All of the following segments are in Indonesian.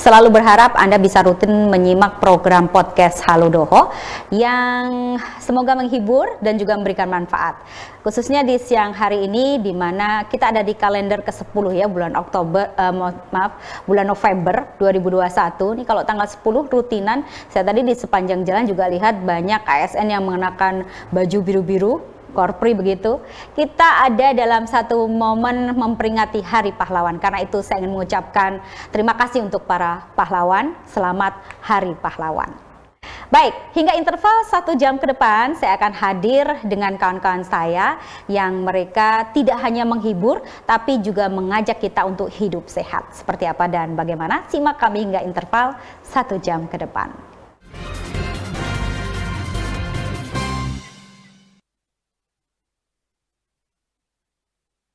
selalu berharap Anda bisa rutin menyimak program podcast Halodoho yang semoga menghibur dan juga memberikan manfaat. Khususnya di siang hari ini di mana kita ada di kalender ke-10 ya, bulan bulan November 2021. Ini kalau tanggal 10 rutinan, saya tadi di sepanjang jalan juga lihat banyak ASN yang mengenakan baju biru-biru, korpri begitu. Kita ada dalam satu momen memperingati Hari Pahlawan. Karena itu saya ingin mengucapkan terima kasih untuk para pahlawan. Selamat Hari Pahlawan. Baik, hingga interval 1 jam ke depan saya akan hadir dengan kawan-kawan saya yang mereka tidak hanya menghibur tapi juga mengajak kita untuk hidup sehat. Seperti apa dan bagaimana? Simak kami hingga interval 1 jam ke depan.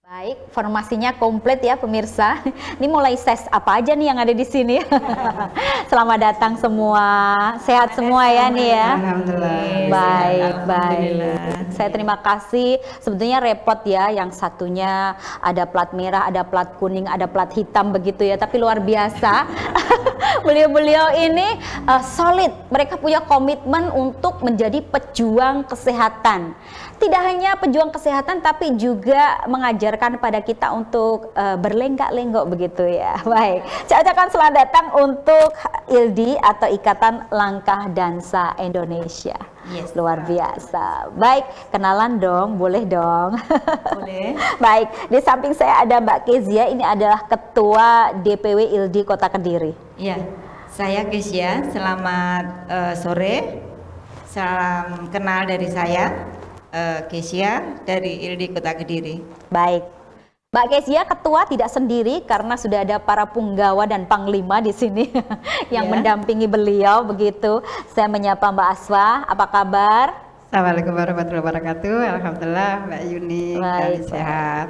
Baik, formasinya komplit ya pemirsa. Ini mulai ses apa aja nih yang ada di sini. Selamat datang semua. Sehat semua ya nih ya. Alhamdulillah. Baik, baik. Saya terima kasih. Sebetulnya repot ya, yang satunya ada plat merah, ada plat kuning, ada plat hitam begitu ya. Tapi luar biasa. Beliau-beliau ini solid. Mereka punya komitmen untuk menjadi pejuang kesehatan. Tidak hanya pejuang kesehatan tapi juga mengajarkan pada kita untuk berlenggak-lenggok begitu ya. Baik, saya ucapkan selamat datang untuk ILDI atau Ikatan Langkah Dansa Indonesia. Yes, luar biasa. Baik, kenalan dong, boleh dong. Boleh. Baik, di samping saya ada Mbak Kezia, ini adalah Ketua DPW ILDI Kota Kediri. Iya, saya Kezia. Selamat sore. Salam kenal dari saya. Kezia dari ILDI Kota Kediri. Baik, Mbak Kezia ketua tidak sendiri karena sudah ada para punggawa dan panglima di sini yang mendampingi beliau begitu. Saya menyapa Mbak Aswa, apa kabar? Assalamualaikum warahmatullahi wabarakatuh. Alhamdulillah Mbak Yuni, kami sehat.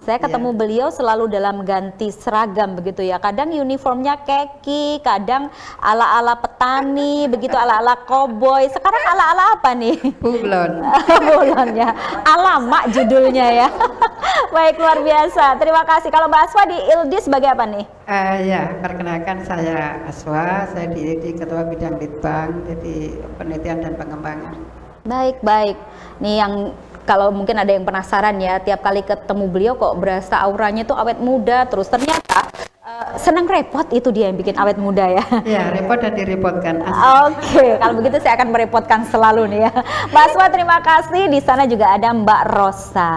Saya ketemu beliau selalu dalam ganti seragam begitu ya. Kadang uniformnya keki, kadang ala-ala petani, begitu ala-ala koboi. Sekarang ala-ala apa nih? Bublon. Bublon ya. Alamak judulnya ya. Baik, luar biasa. Terima kasih. Kalau Mbak Aswa di ILDI sebagai apa nih? Ya, perkenalkan saya Aswa. Saya di ILDI Ketua Bidang Litbang, jadi penelitian dan pengembangan. Baik, baik. Nih yang kalau mungkin ada yang penasaran ya, tiap kali ketemu beliau kok berasa auranya tuh awet muda terus. Ternyata senang repot, itu dia yang bikin awet muda ya. Ya, repot dan direpotkan. Oke, kalau begitu saya akan merepotkan selalu nih ya. Mbak Aswa terima kasih. Di sana juga ada Mbak Rosa.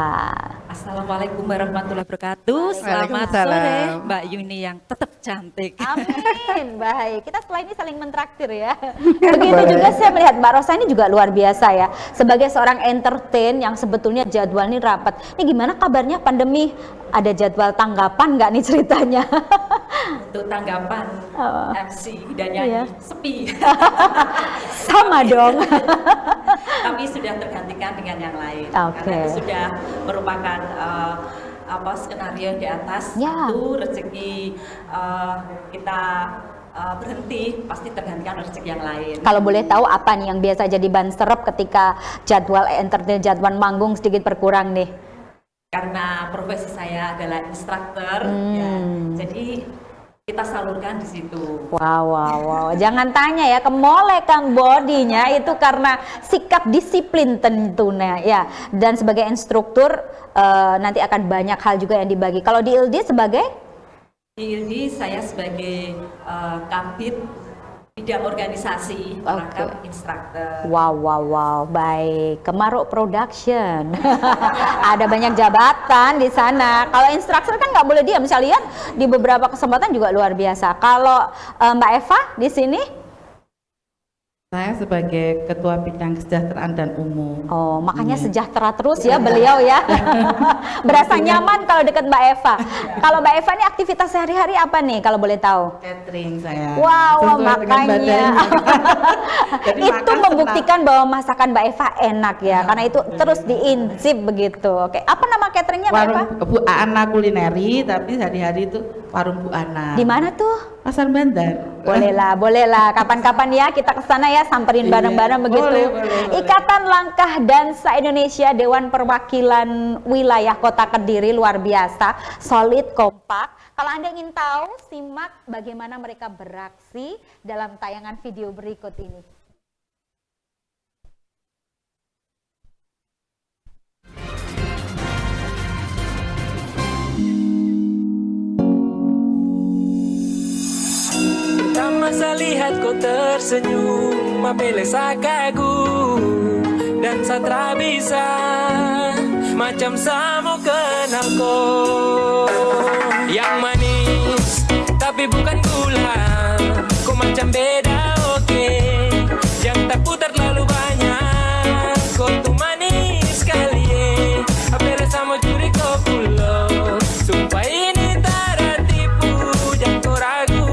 Assalamualaikum warahmatullahi wabarakatuh. Selamat sore Mbak Yuni yang tetap cantik. Amin. Baik, kita setelah ini saling mentraktir ya. Begitu juga saya melihat Mbak Rosa ini juga luar biasa ya. Sebagai seorang entertain yang sebetulnya jadwal ini rapat. Ini gimana kabarnya pandemi? Ada jadwal tanggapan nggak nih ceritanya? Untuk tanggapan MC dan nyanyi sepi. Sama dong. Tapi sudah tergantikan dengan yang lain. Karena itu sudah merupakan skenario di atas. Itu rezeki kita berhenti pasti tergantikan rezeki yang lain. Kalau boleh tahu apa nih yang biasa jadi ban serep ketika jadwal entertain, jadwal manggung sedikit berkurang nih? Karena profesi saya adalah instruktur, ya, jadi kita salurkan di situ. Wow. Jangan tanya ya, kemolekan bodinya itu karena sikap disiplin tentunya ya. Dan sebagai instruktur nanti akan banyak hal juga yang dibagi. Kalau di ILDI sebagai? Di ILDI saya sebagai kabid bidang organisasi, perangkat instruktur. Wow, baik. Kemaruk Production. Ada banyak jabatan di sana. Kalau instruktur kan nggak boleh diam. Saya lihat di beberapa kesempatan juga luar biasa. Kalau Mbak Eva di sini? Saya sebagai Ketua Bidang Kesejahteraan dan Umum. Oh, makanya sejahtera terus ya beliau ya. Berasa nyaman kalau dekat Mbak Eva. Kalau Mbak Eva ini aktivitas sehari-hari apa nih kalau boleh tahu? Catering saya. Wow, makanya. Itu membuktikan senang. bahwa masakan Mbak Eva enak ya, karena itu terus diinsip begitu. Oke, apa nama cateringnya Mbak Eva? Warung Bu Ana Kulineri, tapi hari-hari itu Warung Bu Ana. Di mana tuh? Pasar Bandar. Boleh lah. Kapan-kapan ya kita ke sana ya, samperin bareng-bareng begitu. boleh. Ikatan Langkah Dansa Indonesia Dewan Perwakilan Wilayah Kota Kediri luar biasa, solid, kompak. Kalau Anda ingin tahu, simak bagaimana mereka beraksi dalam tayangan video berikut ini. Pertama saya lihat kau tersenyum, apele sakagu dan satra bisa macam sama kenal kau. Yang manis tapi bukan gula, kau macam beda oke. Yang tak putar terlalu banyak, kau tuh manis sekali. Apele sama curi kau pulau, sumpah ini tak tipu, jangan kau ragu.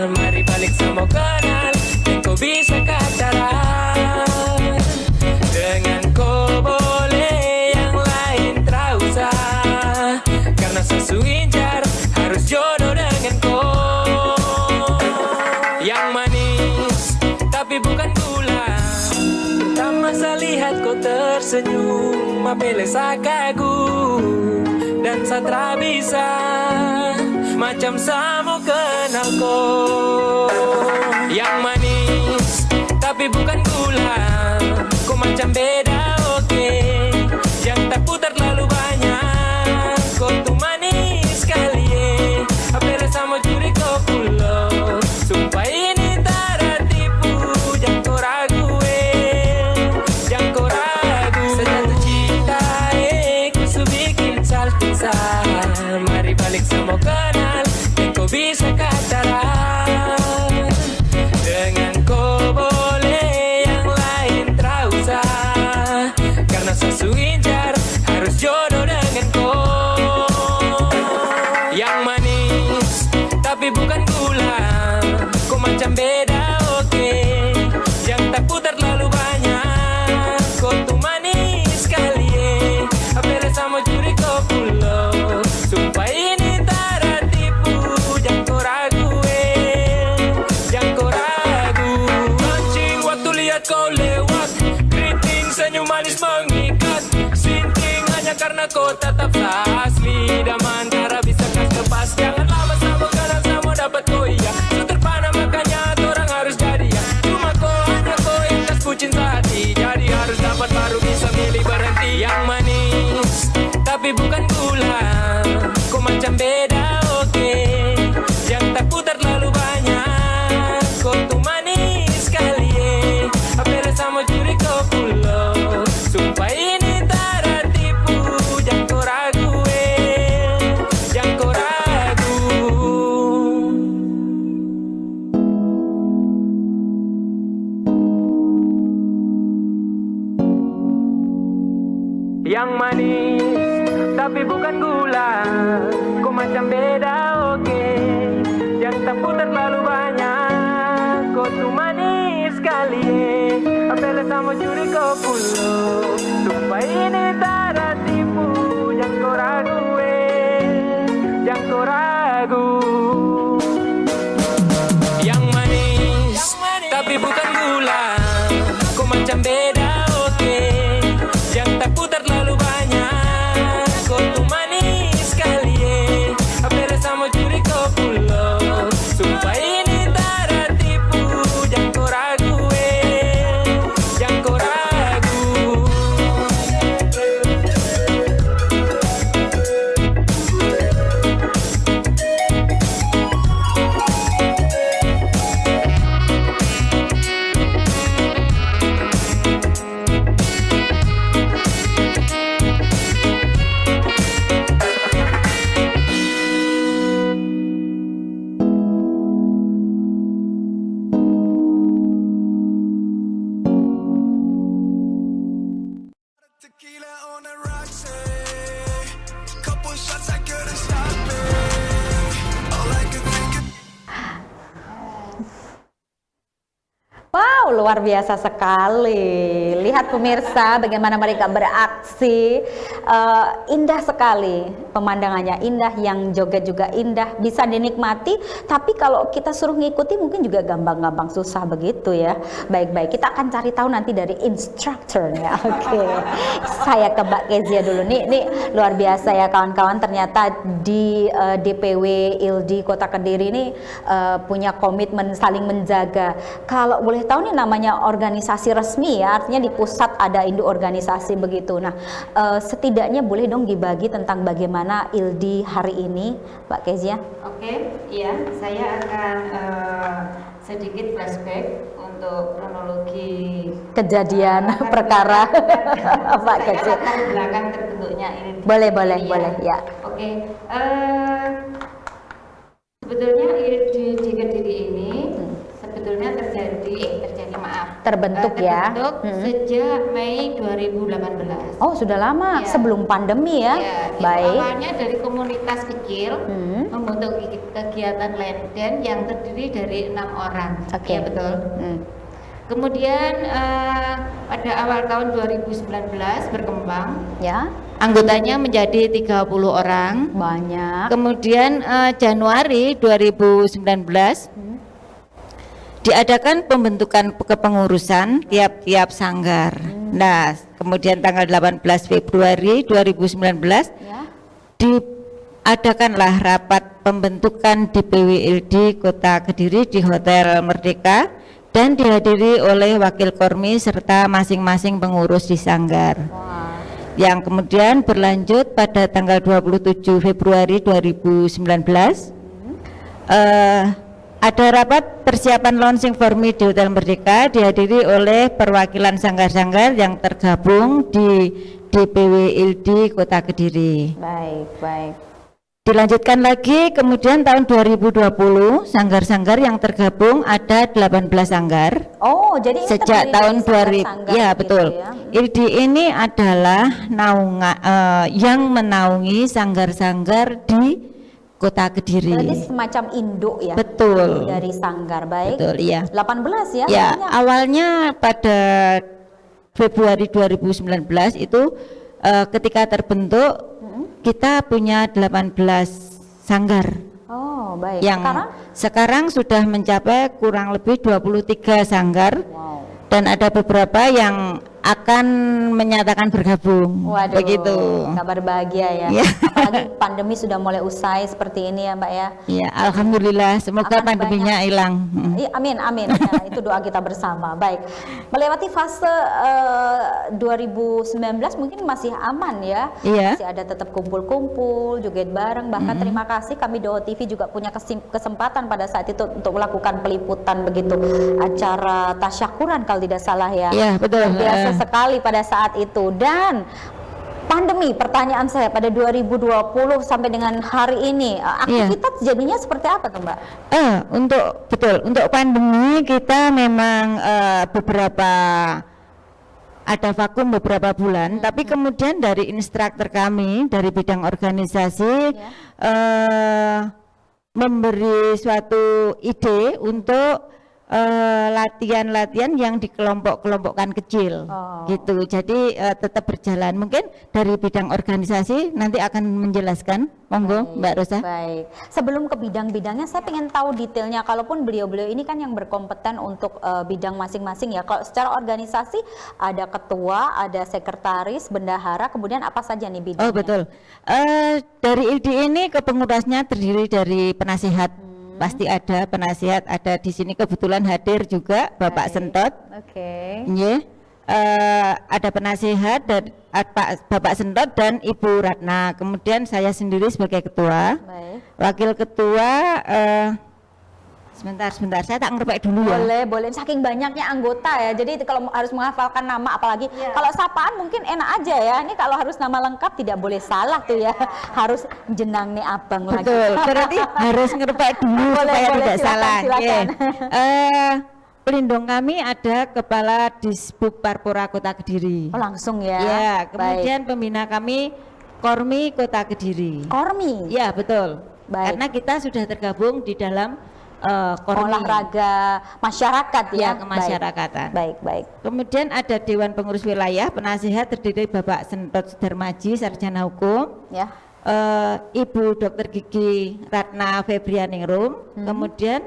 Mari balik sama kenal, dan kau bisa kataran. Dengan kau boleh yang lain tak usah, karena sesu incar harus jodoh dengan kau. Yang manis tapi bukan gula. Pertama saya lihat kau tersenyum, apele sakagu dan satra bisa macam sama kenal kau. Yang manis tapi bukan gula, kau macam beda oke. Yang tak putar terlalu banyak, kau tuh manis sekali. Apele sama curi kau pulau, sumpah ini tak tipu, jangan kau ragu. Jangan kau ragu. Sejatuh cinta ku su bikin salpisah. Mari balik sama kenal, dan kau bisa kataran. Dengan kau boleh yang lain tak usah, karena sesu incar harus jodoh dengan kau. Yang manis tapi bukan gula, kau macam beda oke. Yang tak putar terlalu banyak, kau tuh manis sekali. Apele sama curi kau pulau, sumpah ini tak tipu, jangan kau ragu. Jangan kau ragu. Mancing waktu lihat kau lewat, keriting senyum manis mengikat. Sinting hanya karena kau tetap asli, dan antara bisa kas lepas. Jangan lama sama kadang sama dapat kau iya. Su terpana makanya orang harus jadi ya. Cuma kau hanya kau yang kas bucin sehati, jadi harus dapat baru bisa milih berhenti. Yang manis tapi bukan gula, kau macam beda oke. Yang tak putar terlalu banyak, kau tuh manis sekali. Apele sama curi kau pulau, sumpah ini tak tipu, jangan kau ragu. Jangan kau ragu. Yang manis tapi bukan gula, kau macam beda oke. Yang tak putar terlalu banyak, kau tuh manis sekali. Apele sama curi kau pulau, sumpah ini tak tipu, jangan kau ragu. Jangan kau ragu. Yang manis tapi bukan gula, kau macam beda oke. Yang tak putar terlalu banyak, kau tuh manis sekali. Apele sama curi kau pulau, sumpah ini tak tipu, jangan kau ragu. Jangan kau ragu. luar biasa sekali. Lihat pemirsa bagaimana mereka beraksi. Indah sekali pemandangannya, indah, yang joget juga indah, bisa dinikmati. Tapi kalau kita suruh ngikuti mungkin juga gampang-gampang susah begitu ya. Baik-baik, kita akan cari tahu nanti dari instrukturnya. Oke. Saya ke Mbak Kezia dulu. Nih luar biasa ya kawan-kawan, ternyata di DPW ILDI Kota Kediri ini punya komitmen saling menjaga. Kalau boleh tahu nih, namanya organisasi resmi ya, artinya di pusat ada induk organisasi begitu. Nah, setidaknya boleh dong dibagi tentang bagaimana ILDI hari ini, Mbak Kezia? Oke, iya, saya akan sedikit flashback untuk kronologi Kejadian perkara Mbak Kezia. Latar belakang terbentuknya ILDI. Boleh ya. Oke, sebetulnya ILDI di Kediri ini sebetulnya terbentuk ya. Sejak Mei 2018. Oh, sudah lama, Ya. sebelum pandemi ya. Ya, Baik. itu awalnya dari komunitas kecil membentuk kegiatan lenden yang terdiri dari 6 orang. Oke. Ya, betul. Kemudian pada awal tahun 2019 berkembang. Ya, Anggotanya menjadi 30 orang. banyak. Kemudian Januari 2019 diadakan pembentukan kepengurusan tiap-tiap sanggar. Nah, kemudian tanggal 18 Februari 2019 Ya. diadakanlah rapat pembentukan DPW ILDI Kota Kediri di Hotel Merdeka dan dihadiri oleh wakil kormi serta masing-masing pengurus di sanggar. Yang kemudian berlanjut pada tanggal 27 Februari 2019 ada rapat persiapan launching Formi di Hotel Merdeka dihadiri oleh perwakilan sanggar-sanggar yang tergabung di DPW ILDI Kota Kediri. Baik. Dilanjutkan lagi, kemudian tahun 2020 sanggar-sanggar yang tergabung ada 18 sanggar. Oh, jadi ini Sejak terdiri tahun dari 2000, sanggar-sanggar ya gitu betul. ya. ILDI ini adalah yang menaungi sanggar-sanggar di Kota Kediri. Berarti semacam induk ya. Betul. Dari sanggar, baik. Betul, iya. 18 ya. Ya, artinya. awalnya pada Februari 2019 itu ketika terbentuk kita punya 18 sanggar. Oh, baik. Yang sekarang sudah mencapai kurang lebih 23 sanggar. Wow. Dan ada beberapa yang akan menyatakan bergabung. Waduh, begitu. kabar bahagia ya. Ya. Apalagi pandemi sudah mulai usai seperti ini ya Mbak ya. Ya, alhamdulillah, semoga Akan pandeminya hilang. Iya, amin. Ya, itu doa kita bersama. Baik. Melewati fase 2019 mungkin masih aman ya. Iya. Masih ada tetap kumpul-kumpul, joget bareng. Bahkan terima kasih kami Doho TV juga punya kesempatan pada saat itu untuk melakukan peliputan begitu acara tasyakuran kalau tidak salah ya. Iya, betul. Biasa sekali pada saat itu. Dan pandemi, pertanyaan saya pada 2020 sampai dengan hari ini aktivitas jadinya seperti apa tuh Mbak? Untuk pandemi kita memang beberapa ada vakum beberapa bulan, tapi kemudian dari instruktur kami dari bidang organisasi memberi suatu ide untuk latihan-latihan yang dikelompok-kelompokkan kecil, gitu. Jadi tetap berjalan. Mungkin dari bidang organisasi nanti akan menjelaskan. Monggo, Mbak Rosa. Baik. Sebelum ke bidang-bidangnya, saya ingin tahu detailnya. Kalaupun beliau-beliau ini kan yang berkompeten untuk bidang masing-masing ya. Kalau secara organisasi ada ketua, ada sekretaris, bendahara, kemudian apa saja nih bidangnya? Oh betul. Dari ILDI ini kepengurusnya terdiri dari penasihat. Pasti ada penasihat, ada di sini kebetulan hadir juga Bapak Sentot. Oke. Ada penasihat dan Bapak Sentot dan Ibu Ratna. Kemudian saya sendiri sebagai ketua. Baik. Wakil ketua sebentar saya tak ngerpek dulu ya. Boleh. Saking banyaknya anggota ya. Jadi kalau harus menghafalkan nama, apalagi kalau sapaan mungkin enak aja ya. Ini kalau harus nama lengkap tidak boleh salah tuh ya. Harus jenang nih abang lagi. Betul. Berarti harus ngerpek dulu supaya tidak salah. Silakan. Pelindung kami ada Kepala Disbuk Parpora Kota Kediri. Oh, langsung ya. Ya, kemudian pembina kami Kormi Kota Kediri. Kormi. Ya, betul. Baik. Karena kita sudah tergabung di dalam Kormi. Olahraga masyarakat ya. Kemasyarakatan. Baik. Kemudian ada Dewan Pengurus Wilayah, penasihat terdiri Bapak Sentot Sudarmaji, sarjana hukum. Ya. Ibu Dr. Gigi Ratna Febrianingrum, kemudian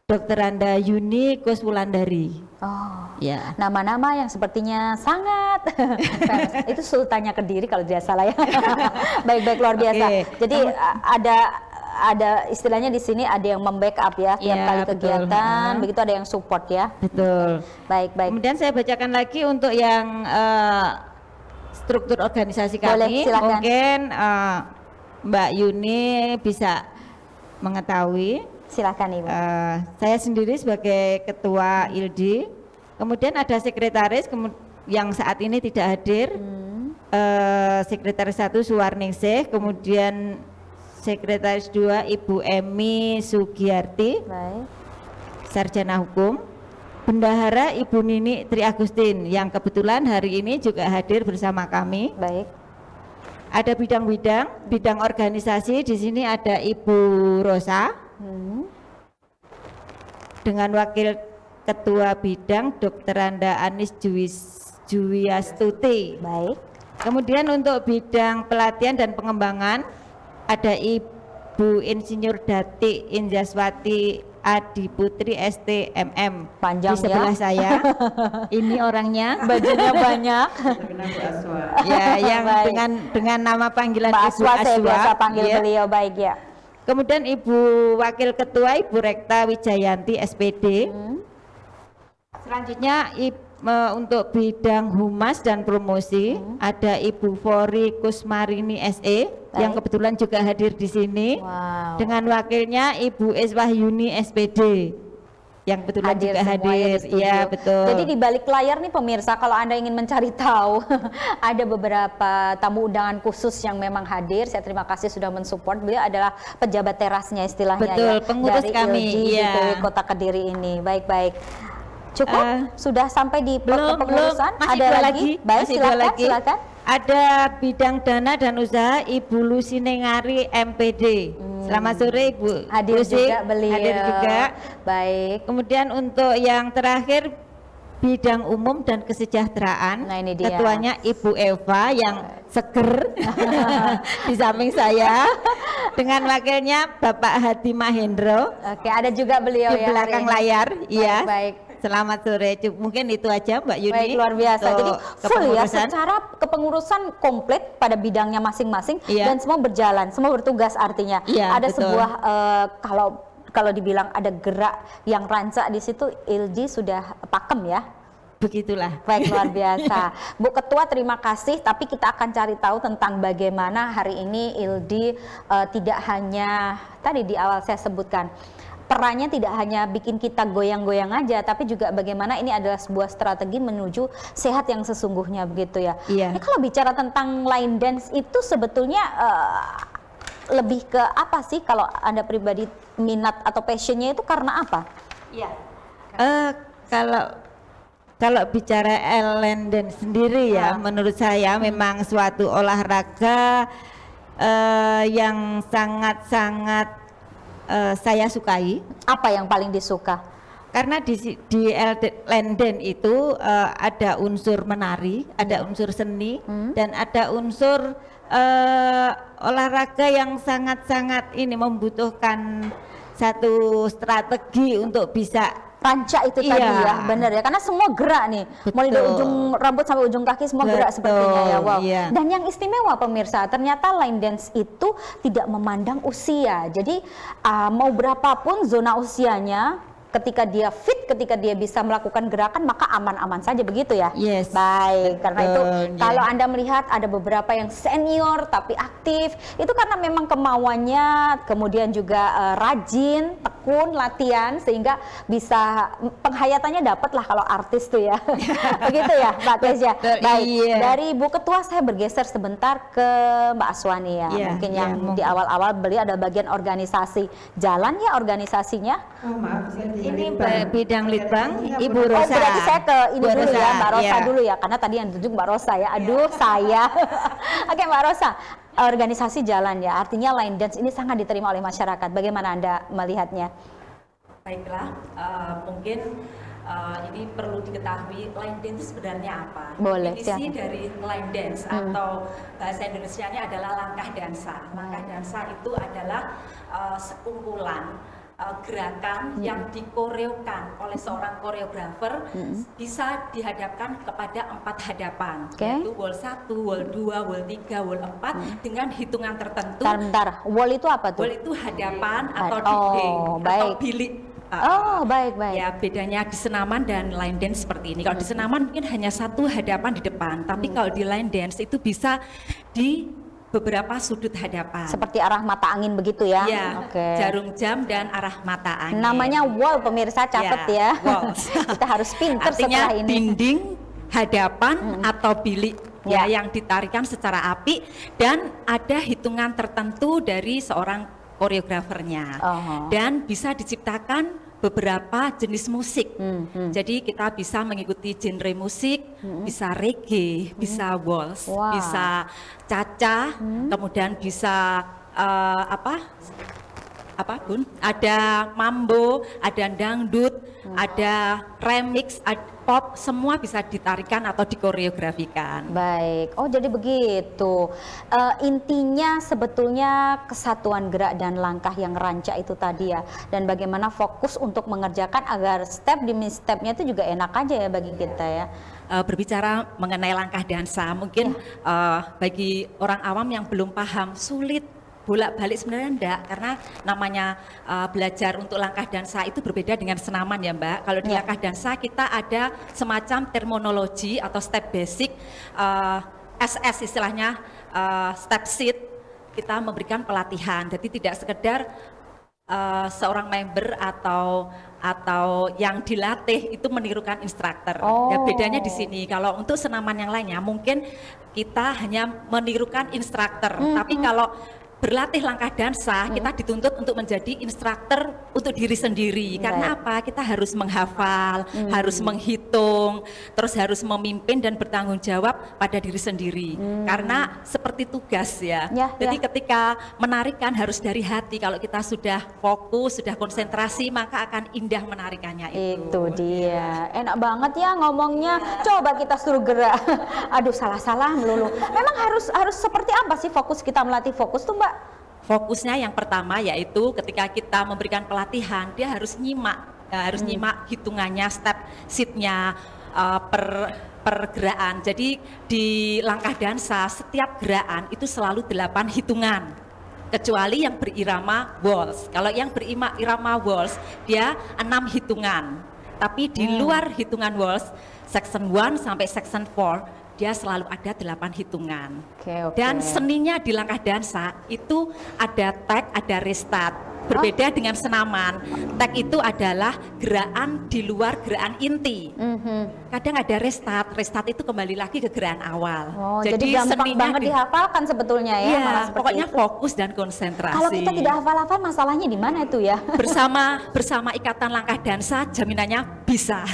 Dr. Anda Yuni Kuswulandari. Oh. Ya. Nama-nama yang sepertinya sangat itu sultannya Kediri kalau tidak salah ya. Baik luar biasa. Oke. Jadi ada istilahnya di sini ada yang membackup ya tiap Ya, kali betul. kegiatan, begitu ada yang support ya. Betul. Baik. Kemudian saya bacakan lagi untuk yang struktur organisasi Boleh, kami. silakan. Mungkin Mbak Yuni bisa mengetahui. Silakan Ibu. Saya sendiri sebagai ketua ILDI, kemudian ada sekretaris yang saat ini tidak hadir, sekretaris 1 Suwarningsih, kemudian sekretaris 2 Ibu Emi Sugiyarti, Baik. sarjana hukum, bendahara Ibu Nini Tri Agustin yang kebetulan hari ini juga hadir bersama kami. Baik. Ada bidang organisasi, di sini ada Ibu Rosa. Dengan wakil ketua bidang Dr. Anda Anis Juwiastuti. Baik. Kemudian untuk bidang pelatihan dan pengembangan ada Ibu Insinyur Dati Injaswati Adi Putri STMM. Panjang di sebelah ya. saya. Ini orangnya. Bajunya banyak. Bu Aswa. Ya, yang Baik. dengan nama panggilan Mbak Ibu Aswa saya biasa panggil ya. beliau, baik ya. Kemudian Ibu Wakil Ketua Ibu Rekta Wijayanti SPD. Selanjutnya untuk bidang humas dan promosi ada Ibu Fori Kusmarini SE yang kebetulan juga hadir di sini. Wow. Dengan wakilnya Ibu Iswahyuni SPD yang kebetulan juga semuanya di hadir. studio. Iya, betul. Jadi di balik layar nih pemirsa, kalau Anda ingin mencari tahu ada beberapa tamu undangan khusus yang memang hadir. Saya terima kasih sudah mensupport. Beliau adalah pejabat terasnya istilahnya. Betul, ya, pengurus dari kami, ILDI iya. DPW Kota Kediri ini. Baik. Cukup? Sudah sampai di belum kepengurusan? masih Ada dua lagi? lagi Baik, masih dua lagi. silakan. Ada bidang dana dan usaha Ibu Lusine Ngari MPD. Selamat sore Ibu Hadir Lusi. juga beliau. Hadir juga. Baik. Kemudian untuk yang terakhir bidang umum dan kesejahteraan, Nah, ini dia. ketuanya Ibu Eva yang seger di samping saya, dengan wakilnya Bapak Hadi Mahendro Oke, ada juga beliau di ya belakang hari ini. layar. Iya. Baik. Selamat sore. Mungkin itu aja Mbak Yuni. Baik, luar biasa. untuk Jadi full ya, kepengurusan. secara kepengurusan komplit pada bidangnya masing-masing Iya. dan semua berjalan, semua bertugas artinya. Iya, Ada betul. sebuah kalau dibilang ada gerak yang rancak di situ, ILDI sudah pakem ya. Begitulah. Baik, luar biasa. Bu Ketua, terima kasih. Tapi kita akan cari tahu tentang bagaimana hari ini ILDI tidak hanya tadi di awal saya sebutkan, perannya tidak hanya bikin kita goyang-goyang aja, tapi juga bagaimana ini adalah sebuah strategi menuju sehat yang sesungguhnya begitu ya. Iya. Ini kalau bicara tentang line dance itu sebetulnya lebih ke apa sih kalau Anda pribadi minat atau passionnya itu karena apa? Iya. Kalau bicara line dance sendiri ya, menurut saya memang suatu olahraga yang sangat-sangat saya sukai. Apa yang paling disuka? Karena di line dance itu ada unsur menari, ada unsur seni, dan ada unsur olahraga yang sangat-sangat ini membutuhkan satu strategi untuk bisa Rancak itu Iya. tadi ya, benar ya, karena semua gerak nih, mulai dari Betul. ujung rambut sampai ujung kaki semua gerak Betul, sepertinya ya, wow. iya. Dan yang istimewa pemirsa, ternyata line dance itu tidak memandang usia, jadi mau berapapun zona usianya, ketika dia fit, ketika dia bisa melakukan gerakan maka aman-aman saja begitu ya. Yes, Baik, karena itu betul, iya. kalau Anda melihat ada beberapa yang senior tapi aktif, itu karena memang kemauannya, kemudian juga rajin, tekun, latihan sehingga bisa penghayatannya dapat lah kalau artis tuh ya. Begitu ya, Mbak Kezia. Betul, Baik, iya. dari Ibu Ketua saya bergeser sebentar ke Mbak Aswani ya. Iya, Mungkin iya, yang monggo. di awal-awal beliau ada bagian organisasi. Jalan ya organisasinya? Oh, maaf, saya di ini Litbang. bidang litbang Ibu Oh, Rosa. berarti saya ke ini Bu dulu Rosa, ya, Mbak Rosa iya. dulu ya, karena tadi yang ditunjuk Mbak Rosa ya. Aduh, saya. Oke, Mbak Rosa, organisasi jalan ya, artinya line dance ini sangat diterima oleh masyarakat. Bagaimana Anda melihatnya? Baiklah, mungkin ini perlu diketahui line dance itu sebenarnya apa? Boleh, Definisi silakan. dari line dance atau bahasa Indonesianya adalah langkah dansa. Langkah dansa itu adalah sekumpulan gerakan yang dikoreokan oleh seorang koreografer, bisa dihadapkan kepada 4 hadapan, yaitu wall 1, wall 2, wall 3, wall 4 dengan hitungan tertentu. Bentar, wall itu apa tuh? Wall itu hadapan atau dinding atau bilik. Baik. Ya, bedanya di senaman dan line dance seperti ini. Kalau di senaman mungkin hanya 1 hadapan di depan, tapi kalau di line dance itu bisa di beberapa sudut hadapan. Seperti arah mata angin begitu ya? Iya, Oke. jarum jam dan arah mata angin. Namanya wall, pemirsa, catat ya. Wall. Kita harus pinter Artinya setelah ini. dinding, hadapan atau bilik Ya. yang ditarikan secara apik, dan ada hitungan tertentu dari seorang koreografernya. Dan bisa diciptakan beberapa jenis musik. Jadi kita bisa mengikuti genre musik, bisa reggae, bisa waltz, Wah. bisa caca, kemudian bisa apa Bun? Ada mambo, ada dangdut, ada remix, ada pop, semua bisa ditarikan atau dikoreografikan. Baik, jadi begitu. Intinya sebetulnya kesatuan gerak dan langkah yang rancak itu tadi ya. Dan bagaimana fokus untuk mengerjakan agar step demi stepnya itu juga enak aja ya bagi kita ya. Berbicara mengenai langkah dansa, mungkin bagi orang awam yang belum paham, sulit bolak-balik sebenarnya enggak, karena namanya belajar untuk langkah dansa itu berbeda dengan senaman ya Mbak. Kalau di langkah dansa kita ada semacam terminologi atau step basic, SS istilahnya, step sheet, kita memberikan pelatihan. Jadi tidak sekedar seorang member atau yang dilatih itu menirukan instruktur. Ya bedanya di sini. Kalau untuk senaman yang lainnya mungkin kita hanya menirukan instruktur, tapi kalau berlatih langkah dansa, kita dituntut untuk menjadi instruktur untuk diri sendiri. Karena apa? Kita harus menghafal, harus menghitung, terus harus memimpin dan bertanggung jawab pada diri sendiri. Karena seperti tugas ya. Jadi ketika menarikan harus dari hati. Kalau kita sudah fokus, sudah konsentrasi, maka akan indah menarikannya itu. Itu dia. Enak banget ya ngomongnya. Coba kita suruh gerak. Aduh, salah-salah melulu. Memang harus seperti apa sih fokus kita melatih fokus tuh Mbak? Fokusnya yang pertama yaitu ketika kita memberikan pelatihan, dia harus nyimak, nyimak hitungannya, step sheet-nya, pergerakan. Jadi di langkah dansa setiap gerakan itu selalu 8 hitungan. Kecuali yang berirama waltz. Kalau yang berirama waltz dia 6 hitungan. Tapi di luar hitungan waltz, section 1 sampai section 4 dia selalu ada 8 hitungan. Dan seninya di langkah dansa itu ada tag, ada restart. Berbeda dengan senaman. Tag itu adalah gerakan di luar gerakan inti. Kadang ada restart. Restart itu kembali lagi ke gerakan awal. Jadi gampang banget dihafalkan sebetulnya ya. Iya, pokoknya itu. Fokus dan konsentrasi. Kalau kita tidak hafal-hafal, masalahnya di mana itu ya? Bersama Ikatan Langkah Dansa, jaminannya bisa.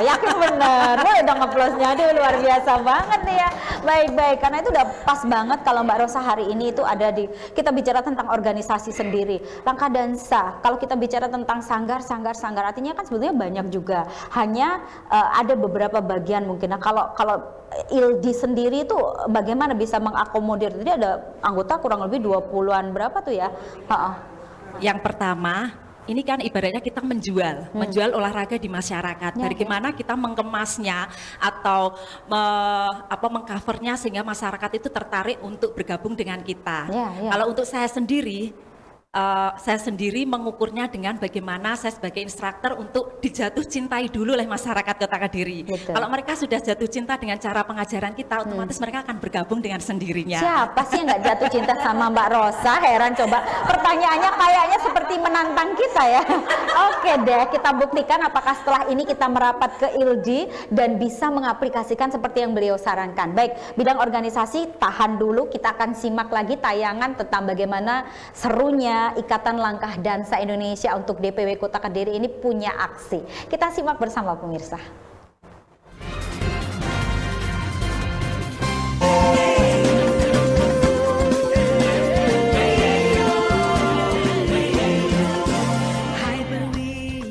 Yakin bener. Boleh dong ngeplosnya. Aduh, luar biasa banget nih ya. Baik-baik, karena itu udah pas banget kalau Mbak Rosa hari ini itu ada kita bicara tentang organisasi sendiri. Langkah dansa, kalau kita bicara tentang sanggar artinya kan sebetulnya banyak juga. Hanya ada beberapa bagian mungkin. Nah, kalau ILDI sendiri itu bagaimana bisa mengakomodir? Jadi ada anggota kurang lebih 20-an berapa tuh ya? Yang pertama, ini kan ibaratnya kita menjual olahraga di masyarakat. Bagaimana kita mengemasnya atau mengcovernya sehingga masyarakat itu tertarik untuk bergabung dengan kita. Kalau untuk saya sendiri mengukurnya dengan bagaimana saya sebagai instruktur untuk dijatuh cintai dulu oleh masyarakat Kota Kediri. Kalau mereka sudah jatuh cinta dengan cara pengajaran kita, otomatis mereka akan bergabung dengan sendirinya. Siapa sih yang nggak jatuh cinta sama Mbak Rosa? Heran, coba pertanyaannya kayaknya seperti menantang kita ya. Oke deh, kita buktikan apakah setelah ini kita merapat ke ILDI dan bisa mengaplikasikan seperti yang beliau sarankan. Baik, bidang organisasi tahan dulu, kita akan simak lagi tayangan tentang bagaimana serunya Ikatan Langkah Dansa Indonesia untuk DPW Kota Kediri ini punya aksi. Kita simak bersama pemirsa. I believe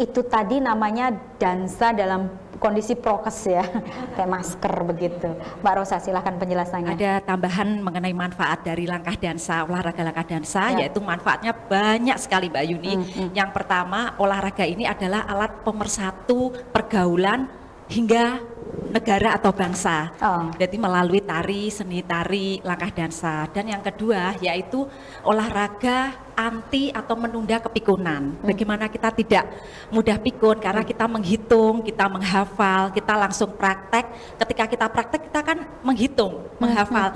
itu tadi namanya dansa dalam kondisi prokes ya, kayak masker begitu. Mbak Rosa, silahkan penjelasannya. Ada tambahan mengenai manfaat dari langkah dansa, olahraga langkah dansa, Ya. yaitu manfaatnya banyak sekali Mbak Yuni. Yang pertama, olahraga ini adalah alat pemersatu pergaulan hingga negara atau bangsa. Oh. Jadi melalui tari, seni tari, langkah dansa. Dan yang kedua yaitu olahraga anti atau menunda kepikunan. Bagaimana kita tidak mudah pikun karena kita menghitung, kita menghafal, kita langsung praktek. Ketika kita praktek kita kan menghitung, menghafal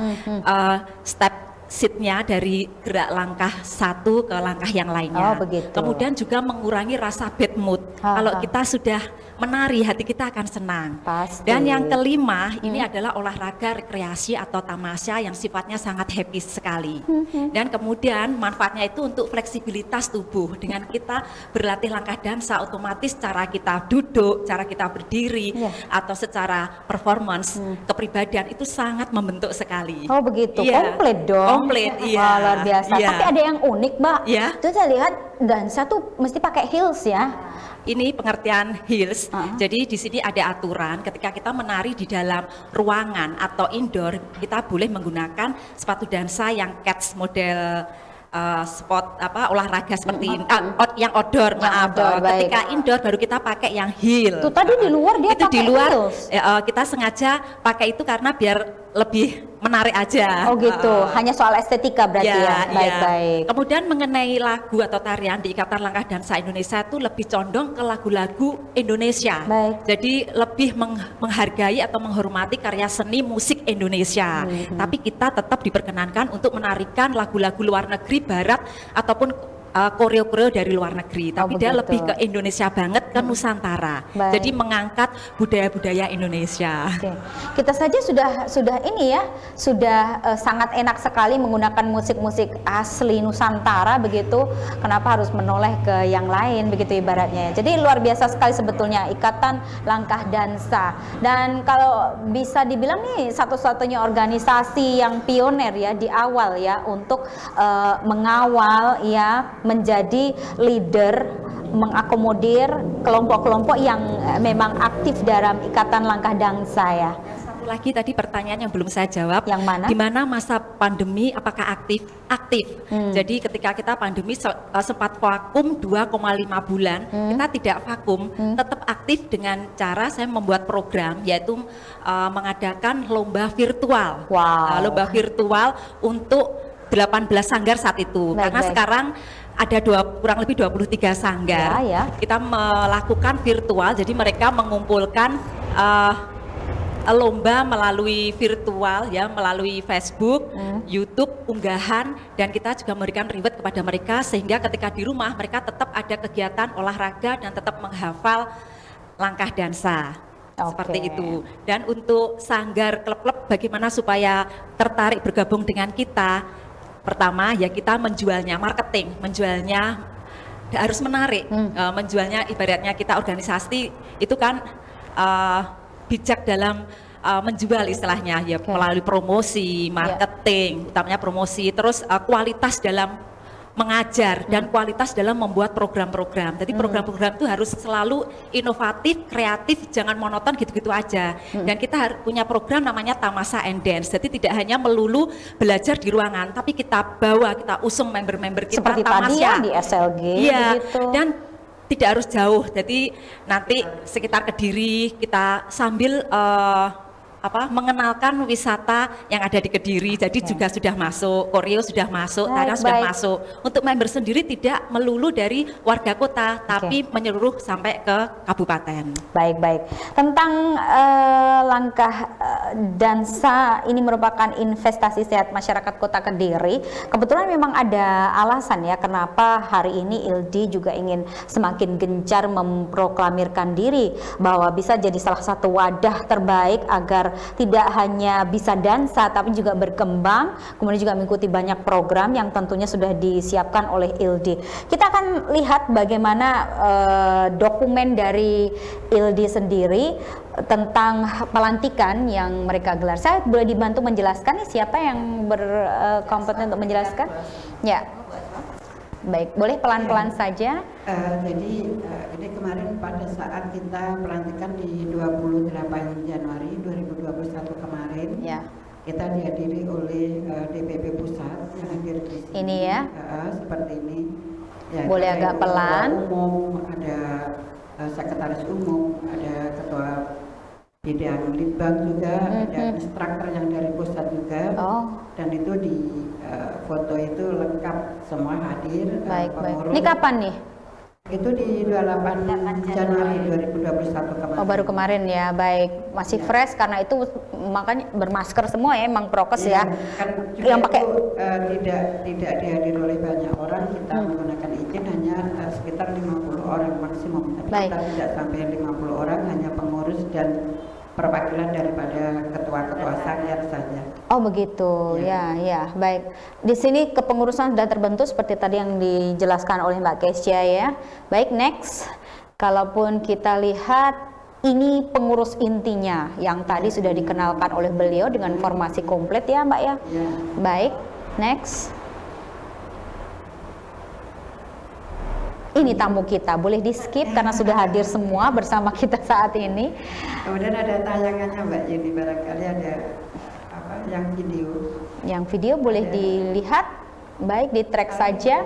step seatnya dari gerak langkah satu ke langkah yang lainnya. Oh, begitu. Kemudian juga mengurangi rasa bad mood. Kalau kita sudah menari, hati kita akan senang. Pasti. Dan yang kelima, ini adalah olahraga rekreasi atau tamasya yang sifatnya sangat happy sekali. Dan kemudian manfaatnya itu untuk fleksibilitas tubuh. Dengan kita berlatih langkah dansa, otomatis cara kita duduk, cara kita berdiri, atau secara performance, kepribadian itu sangat membentuk sekali. Oh begitu, Iya. komplit dong. Komplit, iya. Wah, luar biasa. Iya. Tapi ada yang unik, Mbak. Iya. Itu saya lihat dansa tuh mesti pakai heels ya. Ini pengertian heels. Jadi di sini ada aturan ketika kita menari di dalam ruangan atau indoor, kita boleh menggunakan sepatu dansa yang cats model sport olahraga seperti ini. Yang outdoor, maaf. outdoor, baik. Ketika indoor baru kita pakai yang heel. Itu tadi di luar dia itu pakai di luar heels. kita sengaja pakai itu karena biar lebih menarik aja. Oh gitu, hanya soal estetika berarti ya. Baik-baik. Kemudian mengenai lagu atau tarian di Ikatan Langkah Dansa Indonesia itu lebih condong ke lagu-lagu Indonesia. Baik. Jadi lebih menghargai atau menghormati karya seni musik Indonesia. Tapi kita tetap diperkenankan untuk menarikan lagu-lagu luar negeri, barat ataupun koreo-koreo dari luar negeri. Tapi dia begitu. lebih ke Indonesia banget, ke Nusantara. Baik. Jadi mengangkat budaya-budaya Indonesia. Oke. Kita saja sudah ini ya, sudah sangat enak sekali menggunakan musik-musik asli Nusantara begitu. Kenapa harus menoleh ke yang lain begitu ibaratnya. Jadi luar biasa sekali sebetulnya Ikatan Langkah Dansa. Dan kalau bisa dibilang nih satu-satunya organisasi yang pioner ya di awal ya untuk mengawal ya menjadi leader, mengakomodir kelompok-kelompok yang memang aktif dalam Ikatan Langkah Dansa ya. Satu lagi tadi pertanyaan yang belum saya jawab. Yang mana? Di mana masa pandemi apakah aktif? Aktif. Jadi ketika kita pandemi sempat vakum 2,5 bulan, kita tidak vakum, tetap aktif dengan cara saya membuat program yaitu mengadakan lomba virtual. Wow. Lomba virtual untuk 18 sanggar saat itu. Baik, Karena baik. sekarang ada kurang lebih 23 sanggar. Ya. Kita melakukan virtual, jadi mereka mengumpulkan lomba melalui virtual ya, melalui Facebook, YouTube, unggahan, dan kita juga memberikan reward kepada mereka sehingga ketika di rumah mereka tetap ada kegiatan olahraga dan tetap menghafal langkah dansa. Oke. Seperti itu. Dan untuk sanggar klub-klub bagaimana supaya tertarik bergabung dengan kita? Pertama ya kita menjualnya, marketing, menjualnya harus menarik, menjualnya ibaratnya kita organisasi itu kan bijak dalam menjual istilahnya ya melalui promosi, marketing, utamanya promosi, terus kualitas dalam mengajar dan kualitas dalam membuat program-program. Jadi program-program itu harus selalu inovatif, kreatif, jangan monoton gitu-gitu aja. Dan kita harus punya program namanya Tamasa and Dance. Jadi tidak hanya melulu belajar di ruangan, tapi kita bawa, kita usung member-member kita Seperti tamasya. tadi ya di SLG Iya, begitu. dan tidak harus jauh. Jadi nanti sekitar Kediri kita sambil mengenalkan wisata yang ada di Kediri. Jadi juga sudah masuk, koreo sudah masuk, tarian sudah baik. masuk. Untuk member sendiri tidak melulu dari warga kota, tapi menyeluruh sampai ke kabupaten. Baik-baik. Tentang langkah dansa ini merupakan investasi sehat masyarakat Kota Kediri. Kebetulan memang ada alasan ya kenapa hari ini ILDI juga ingin semakin gencar memproklamirkan diri bahwa bisa jadi salah satu wadah terbaik agar tidak hanya bisa dansa tapi juga berkembang, kemudian juga mengikuti banyak program yang tentunya sudah disiapkan oleh ILDI. Kita akan lihat bagaimana dokumen dari ILDI sendiri tentang pelantikan yang mereka gelar. Saya boleh dibantu menjelaskan nih siapa yang berkompeten untuk menjelaskan? Ya. baik. Boleh pelan-pelan saja. Jadi ini kemarin pada saat kita pelantikan di 28 Januari 2021 kemarin, Ya. kita dihadiri oleh DPP Pusat yang hadir di sini. Ini ya. Seperti ini. Ya, Boleh ada agak Ketua pelan. Umum, ada Sekretaris Umum, ada Ketua Bidang Litbang juga, ada instruktur yang dari pusat juga. Oh. Dan itu di foto itu lengkap semua hadir. Baik, baik. pengurus. Ini kapan nih? Itu di 28 Januari 2021 kemarin. Oh, baru kemarin ya. Baik. Masih fresh karena itu makanya bermasker semua ya, emang prokes ya. Kan juga Yang pakai itu, tidak dihadiri oleh banyak orang, kita menggunakan izin hanya sekitar 50 orang maksimum. Tapi Baik. kita tidak sampai 50 orang, hanya pengurus dan perwakilan daripada ketua-ketua sanggar saja. Oh begitu, Ya. ya, baik. Di sini kepengurusan sudah terbentuk seperti tadi yang dijelaskan oleh Mbak Kesya ya. Baik, next. Kalaupun kita lihat ini pengurus intinya yang tadi sudah dikenalkan oleh beliau dengan formasi komplit ya Mbak ya. Ya. Baik, next. Ini tamu kita, boleh di skip karena sudah hadir semua bersama kita saat ini. Kemudian ada tayangannya Mbak Yeni, barangkali ada yang video. Yang video boleh dilihat, baik di track saja.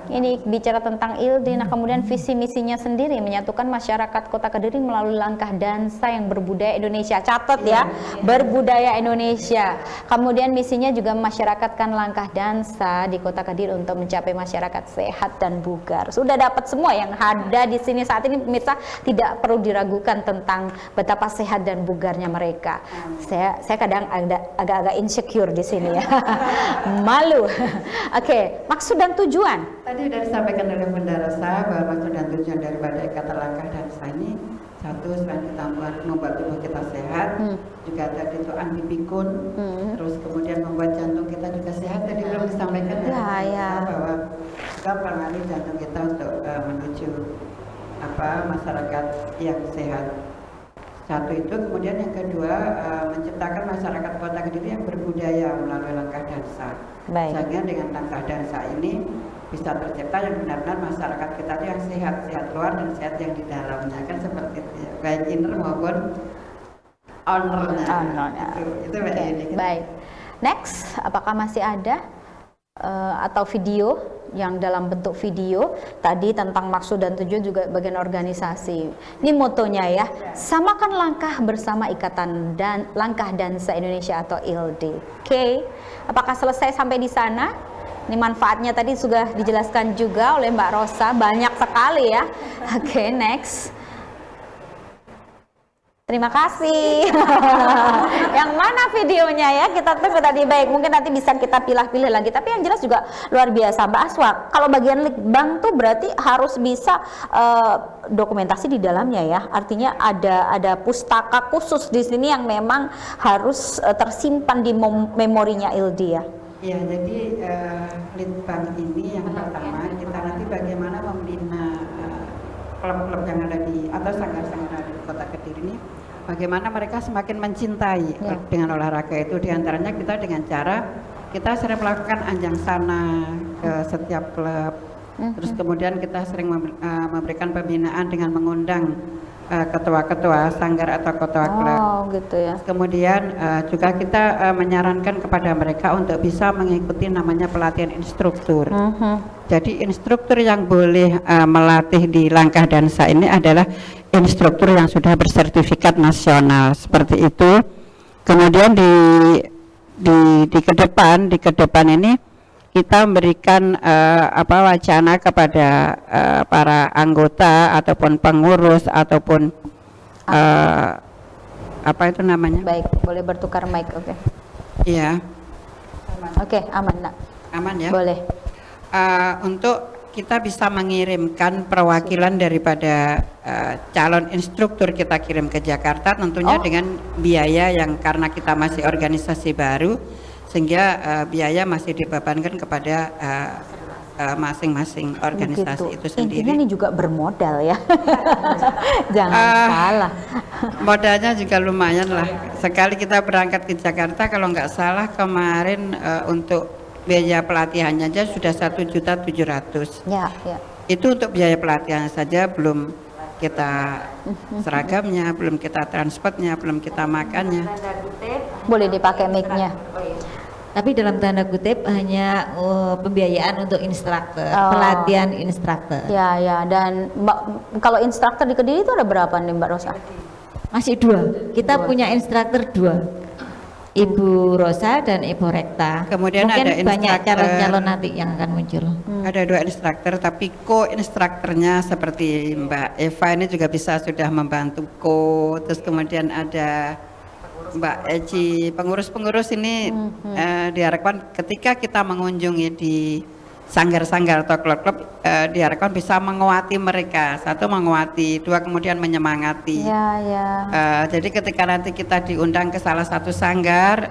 Ini bicara tentang ILD, nah kemudian visi misinya sendiri menyatukan masyarakat Kota Kediri melalui langkah dansa yang berbudaya Indonesia. Catat ya, berbudaya Indonesia. Kemudian misinya juga masyarakatkan langkah dansa di Kota Kediri untuk mencapai masyarakat sehat dan bugar. Sudah dapat semua yang ada di sini saat ini pemirsa, tidak perlu diragukan tentang betapa sehat dan bugarnya mereka. Saya kadang agak-agak insecure di sini ya. Malu. Oke, maksud dan tujuan. Tadi sudah disampaikan oleh Bunda Rosa bahwa maksud dan tujuan daripada ikatan langkah dansa ini, satu, selain kita membuat tubuh kita sehat, juga tadi itu anti pikun, terus kemudian membuat jantung kita juga sehat. Tadi belum disampaikan Ya. bahwa juga pengaruh jantung kita untuk menuju masyarakat yang sehat. Satu itu, kemudian yang kedua menciptakan masyarakat Kota Kediri yang berbudaya melalui langkah dansa. Baik. Sehingga dengan langkah dansa ini bisa tercipta yang benar-benar masyarakat kita itu yang sehat luar dan sehat yang di dalamnya, kan seperti itu ya. Baik inner maupun outernya. Itu Mbak Oke, Yeni. baik. Next, apakah masih ada atau video yang dalam bentuk video tadi tentang maksud dan tujuan juga bagian organisasi. Ini motonya ya, samakan langkah bersama Ikatan dan Langkah Dansa Indonesia atau ILD. Oke, apakah selesai sampai di sana? Ini manfaatnya tadi sudah dijelaskan juga oleh Mbak Rosa, banyak sekali ya. Oke, next. Terima kasih. Yang mana videonya ya? Kita tunggu tadi, baik. Mungkin nanti bisa kita pilih-pilih lagi. Tapi yang jelas juga luar biasa, Mbak Aswa. Kalau bagian Litbang tuh berarti harus bisa dokumentasi di dalamnya ya. Artinya ada pustaka khusus di sini yang memang harus tersimpan di memorinya ILD ya. Ya, jadi Litbang ini yang pertama kita nanti bagaimana membina klub-klub yang ada di atau sanggar-sanggar ada di Kota Kediri ini, bagaimana mereka semakin mencintai dengan olahraga itu. Diantaranya kita dengan cara kita sering melakukan anjang sana ke setiap klub, terus kemudian kita sering memberikan pembinaan dengan mengundang ketua-ketua sanggar atau ketua klub. Oh gitu ya. Kemudian juga kita menyarankan kepada mereka untuk bisa mengikuti namanya pelatihan instruktur. Jadi instruktur yang boleh melatih di langkah dansa ini adalah instruktur yang sudah bersertifikat nasional seperti itu. Kemudian di kedepan ini kita memberikan wacana kepada para anggota ataupun pengurus ataupun apa itu namanya? Baik, boleh bertukar mic, oke. Iya. Oke, aman nak. Aman ya? Boleh. Untuk kita bisa mengirimkan perwakilan daripada calon instruktur kita kirim ke Jakarta, tentunya dengan biaya yang karena kita masih organisasi baru, sehingga biaya masih dibebankan kepada masing-masing organisasi itu sendiri. Intinya ini juga bermodal ya. Jangan salah. Modalnya juga lumayan lah. Sekali kita berangkat ke Jakarta, kalau nggak salah kemarin untuk biaya pelatihannya aja sudah 1.700.000. Ya, ya. Itu untuk biaya pelatihan saja, belum kita seragamnya, belum kita transportnya, belum kita makannya. Boleh dipakai mic-nya. Tapi dalam tanda kutip hanya pembiayaan untuk instruktur, Oh. pelatihan instruktur. Ya, ya. Dan kalau instruktur di Kediri itu ada berapa nih Mbak Rosa? Masih 2. Kita punya instruktur 2. Ibu Rosa dan Ibu Rekta. Kemudian mungkin ada banyak instruktur. calon-calon nanti yang akan muncul. Ada 2 instruktur, tapi co-instrukturnya seperti Mbak Eva ini juga bisa sudah membantu co. Terus kemudian ada Mbak Eci, pengurus-pengurus ini diharapkan ketika kita mengunjungi di sanggar-sanggar atau klub-klub, diharapkan bisa menguati mereka. 1 menguati, 2 kemudian menyemangati. Ya, ya. Jadi ketika nanti kita diundang ke salah satu sanggar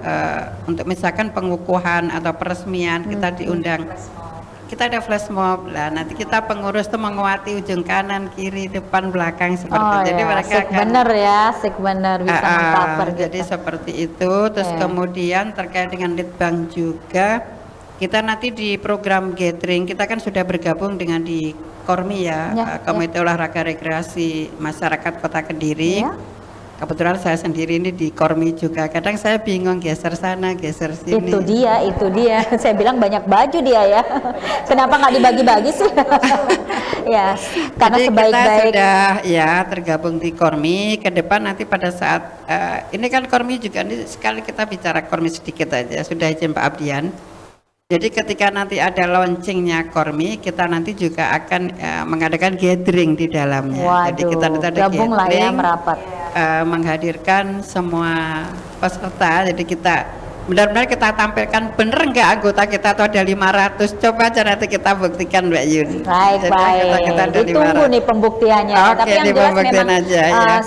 untuk misalkan pengukuhan atau peresmian, kita diundang, kita ada flash mob lah. Nanti kita pengurus tuh menguati ujung kanan, kiri, depan, belakang seperti Oh, itu. Jadi ya. mereka Asik bener ya, asik bener bisa mengcover gitu. jadi seperti itu. Terus Oke. kemudian terkait dengan Litbang juga, kita nanti di program gathering kita kan sudah bergabung dengan di Kormi ya, Ya, Komite Olahraga Rekreasi Masyarakat Kota Kediri. Ya. Kebetulan saya sendiri ini di Kormi juga. Kadang saya bingung geser sana, geser sini. Itu dia, itu dia. Saya bilang banyak baju dia ya. Kenapa nggak dibagi-bagi sih? Ya, karena Jadi kita sebaik-baik. sudah ya tergabung di Kormi. Ke depan nanti pada saat ini kan Kormi juga, ini sekali kita bicara Kormi sedikit aja, sudah izin Pak Abdian. Jadi ketika nanti ada launchingnya Kormi, kita nanti juga akan mengadakan gathering di dalamnya. Jadi kita nanti ada gabung lah ya gathering, merapat. menghadirkan semua peserta. Jadi kita benar-benar kita tampilkan bener nggak anggota kita tuh ada 500. Coba aja nanti kita buktikan Mbak Yun. Baik, Jadi baik. anggota kita ada Ditunggu 500. nih pembuktiannya. Oke, Tapi yang jelas dibuktikan memang aja, ya.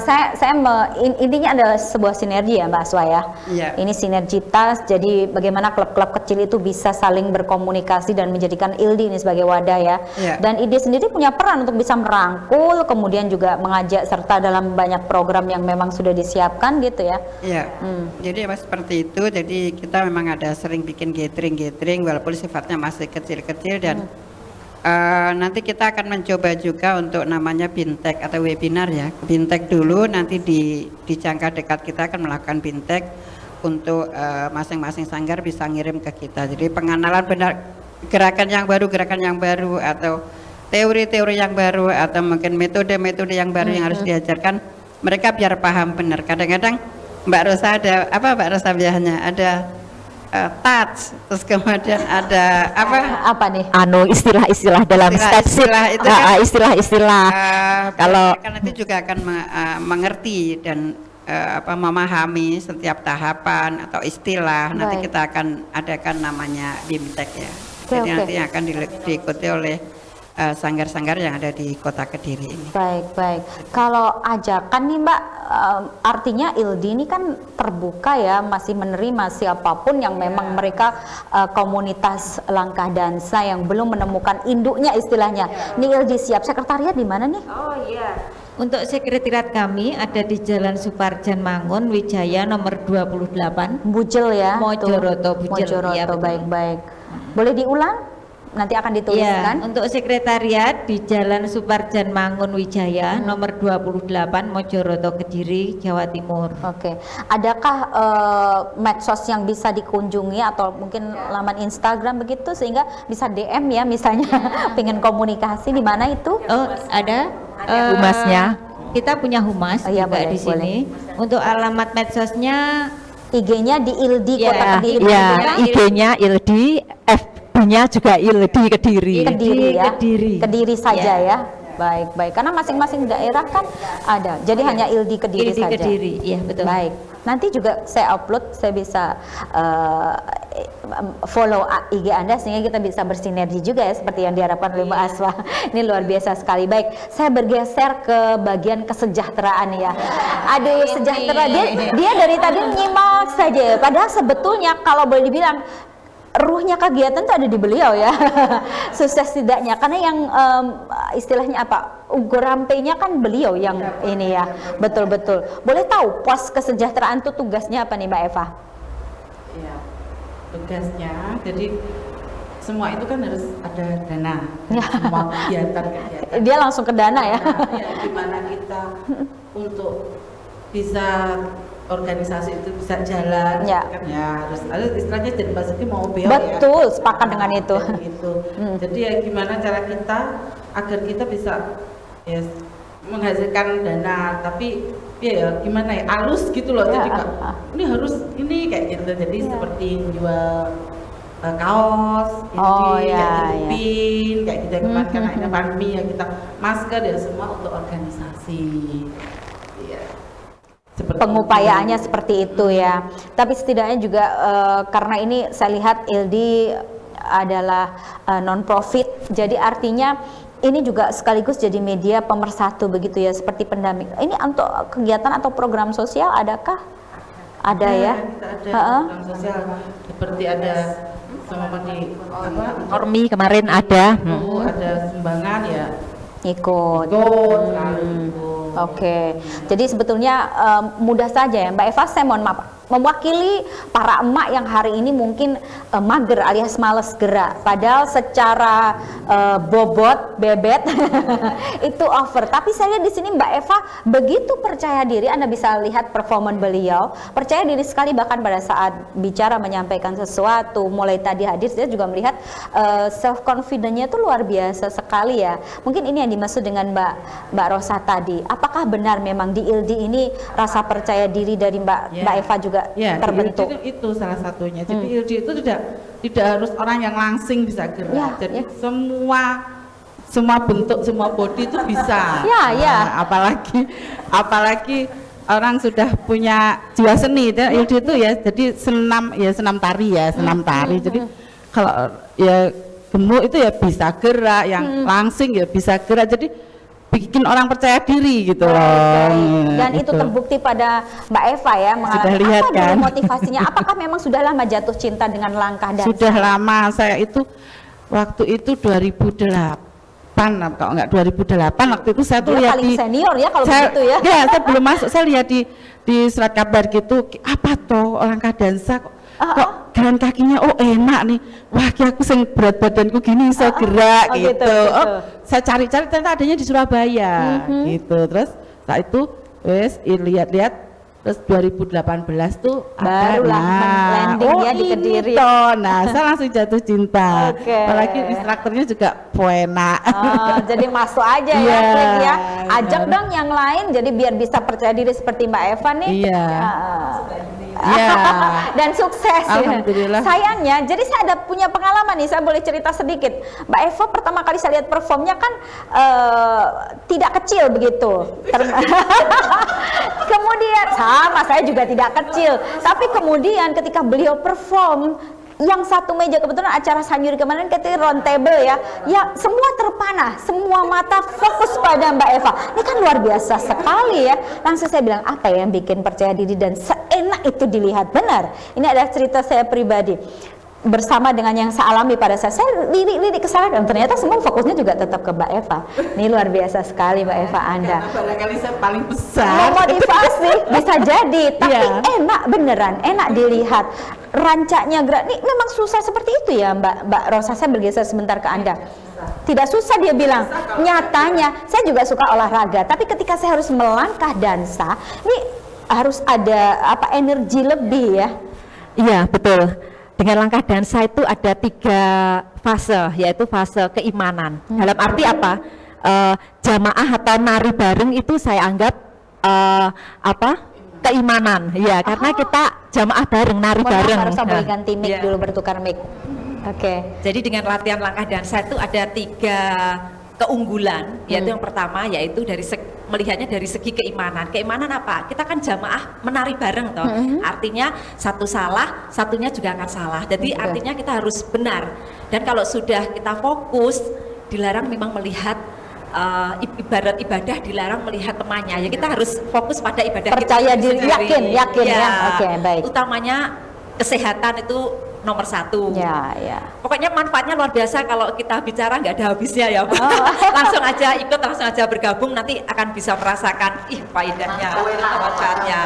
intinya adalah sebuah sinergi ya Mbak Aswa ya. Iya. Ini sinergitas. Jadi bagaimana klub-klub kecil itu bisa saling berkomunikasi dan menjadikan ILDI ini sebagai wadah ya. Iya. Dan ILDI sendiri punya peran untuk bisa merangkul, kemudian juga mengajak serta dalam banyak program yang memang sudah disiapkan gitu ya. Iya, jadi emang seperti itu. Jadi kita memang ada sering bikin gathering walaupun sifatnya masih kecil-kecil dan nanti kita akan mencoba juga untuk namanya bintek atau webinar ya. Bintek dulu, nanti di jangka dekat kita akan melakukan bintek untuk masing-masing sanggar bisa ngirim ke kita. Jadi pengenalan benar gerakan yang baru atau teori-teori yang baru atau mungkin metode-metode yang baru yang harus diajarkan mereka biar paham benar. Kadang-kadang Mbak Rosa ada apa Mbak Rosa biasanya ada touch, terus kemudian ada Apa nih? Istilah-istilah dalam step sheet. istilah itu kan, Istilah-istilah. kalau nanti juga akan mengerti dan memahami setiap tahapan atau istilah. Nanti Baik. kita akan adakan namanya BIMTEK ya. Oke, Jadi oke. nanti akan diikuti oleh sanggar-sanggar yang ada di Kota Kediri ini. Baik, baik. Kalau ajakan nih Mbak, artinya ILDI ini kan terbuka ya, masih menerima siapapun yang memang mereka komunitas langkah dansa yang belum menemukan induknya istilahnya. Ini ILDI siap. Sekretariat di mana nih? Untuk sekretariat kami ada di Jalan Suparjan Mangun, Wijaya nomor 28. Bujel ya. Mojoroto, tuh. Bujel. Mojoroto, Iya, betul. baik-baik. Boleh diulang? Nanti akan Ya, dituliskan. untuk sekretariat di Jalan Suparjan Mangun Wijaya nomor 28 Mojoroto Kediri, Jawa Timur. Oke, adakah medsos yang bisa dikunjungi atau mungkin laman Instagram begitu sehingga bisa DM ya misalnya pengen komunikasi di mana itu? Oh, ada Humasnya. Kita punya humas Oh, iya, juga boleh, di sini. Untuk alamat medsosnya IG-nya di ILDI Kota Ya, Kediri. Iya, begitu kan? IG-nya ILDI, FB-nya juga ILDI Kediri. Kediri ya. Kediri. Kediri saja ya. Baik, baik. Karena masing-masing daerah kan ada. Jadi hanya ILDI Kediri ILDI saja. Kediri, iya betul. Baik. Nanti juga saya upload, saya bisa follow IG Anda sehingga kita bisa bersinergi juga ya seperti yang diharapkan oleh Mbak Aswa. Ini luar biasa sekali. Baik, saya bergeser ke bagian kesejahteraan ya. Aduh, sejahtera dia dari tadi nyimak saja. Padahal sebetulnya kalau boleh dibilang ruhnya kegiatan itu ada di beliau ya. Sukses tidaknya karena yang istilahnya apa, ugorampenya kan beliau yang ini ya, betul-betul. Boleh tahu pos kesejahteraan itu tugasnya apa nih Mbak Eva? Iya, tugasnya jadi semua itu kan harus ada dana, Ya. semua kegiatan. Dia langsung ke dana ya. Ya, gimana kita untuk bisa organisasi itu bisa jalan, Ya. kan ya harus istilahnya jadi pasti mau beo Betul, ya. sepakat dengan itu. Gitu. Jadi ya gimana cara kita agar kita bisa ya menghasilkan dana, tapi ya gimana ya halus gitu loh. Ya. Jadi ini harus ini kayak gitu. Jadi seperti jual kaos, Oh, ya, kayak gitu, pin, kayak gitu kemarin kan ada pandemi ya kita masker ya semua untuk organisasi. Iya. Seperti Pengupayaannya seperti itu ya. Tapi setidaknya juga karena ini saya lihat ILDI adalah non-profit, jadi artinya ini juga sekaligus jadi media pemersatu begitu ya, seperti pendamping. Ini untuk kegiatan atau program sosial adakah? Ada ya? Kita ada program sosial seperti ada seperti apa? Kormi kemarin ada. Ada sumbangan ya. Ikut. Selalu ikut. Oke, jadi sebetulnya mudah saja ya Mbak Eva, saya mohon maaf mewakili para emak yang hari ini mungkin mager alias males gerak, padahal secara bobot bebet itu over. Tapi saya lihat di sini Mbak Eva begitu percaya diri, Anda bisa lihat performan beliau, percaya diri sekali bahkan pada saat bicara menyampaikan sesuatu. Mulai tadi hadir saya juga melihat self confidence-nya itu luar biasa sekali ya. Mungkin ini yang dimaksud dengan Mbak Rosa tadi. Apakah benar memang di ILDI ini rasa percaya diri dari Mbak Eva juga terbentuk? Itu salah satunya. Jadi ILDI itu tidak harus orang yang langsing bisa gerak. Jadi semua bentuk, semua body itu bisa. Nah, apalagi orang sudah punya jiwa seni. ILDI itu ya jadi senam tari ya, senam tari. Jadi kalau ya gemuk itu ya bisa gerak, yang langsing ya bisa gerak. Jadi bikin orang percaya diri gitu loh. Dan gitu. itu terbukti pada Mbak Eva ya. Sudah lihat apa kan? dulu motivasinya? Apakah memang sudah lama jatuh cinta dengan langkah dan Sudah lama. Saya itu waktu itu 2008 kalau enggak 2008 waktu itu saya tuh dia lihat paling senior ya kalau begitu ya. Ya, saya belum masuk, saya lihat di surat kabar gitu, apa toh langkah dansa kok jalan kakinya enak nih. Wah, aku sing berat badanku gini bisa gerak gitu. Saya cari-cari ternyata adanya di Surabaya gitu. Terus saat itu wes lihat-lihat, terus 2018 tuh barulah landing ya di Kediri. Nah, saya langsung jatuh cinta. Apalagi instrukturnya juga Puena. Jadi masuk aja ya, klik ya. Ajak dong yang lain jadi biar bisa percaya diri seperti Mbak Eva nih. Iya. Dan sukses. Alhamdulillah. Sayangnya, jadi saya ada punya pengalaman nih, saya boleh cerita sedikit. Mbak Eva pertama kali saya lihat performnya kan tidak kecil begitu. Kemudian sama saya juga tidak kecil, tapi kemudian ketika beliau perform yang satu meja, kebetulan acara Sanyuri kemarin kita round table ya, semua terpana, semua mata fokus pada Mbak Eva. Ini kan luar biasa sekali ya. Langsung saya bilang, apa ya yang bikin percaya diri dan seenak itu dilihat? Benar, ini adalah cerita saya pribadi bersama dengan yang saya alami pada saya lirik ke sana dan ternyata semua fokusnya juga tetap ke Mbak Eva. Ini luar biasa sekali Mbak Eva Anda. Barangkali saya paling besar. Motivasi bisa jadi, tapi enak beneran, enak dilihat. Rancaknya gerak, ini memang susah seperti itu ya Mbak Rosa. Saya bergeser sebentar ke Anda. Tidak susah dia bilang. Nyatanya saya juga suka olahraga, tapi ketika saya harus melangkah dansa, ini harus ada energi lebih ya. Iya betul. Dengan langkah dansa itu ada 3 fase, yaitu fase keimanan. Dalam arti apa? Jamaah atau nari bareng itu saya anggap keimanan, ya, karena kita jamaah bareng, nari bareng. Harus boleh ganti mic dulu, bertukar mic. Jadi dengan latihan langkah dansa itu ada 3 keunggulan, yaitu yang pertama yaitu melihatnya dari segi keimanan. Keimanan apa? Kita kan jamaah menari bareng toh. Artinya satu salah, satunya juga akan salah. Jadi artinya kita harus benar. Dan kalau sudah kita fokus, dilarang memang melihat ibarat ibadah, dilarang melihat temannya. Ya kita harus fokus pada ibadah percaya kita diri, yakin ya. Oke, baik. Utamanya kesehatan itu nomor 1. Ya, ya. Pokoknya manfaatnya luar biasa, kalau kita bicara nggak ada habisnya ya Pak. Langsung aja ikut, langsung aja bergabung, nanti akan bisa merasakan faedahnya, manfaatnya.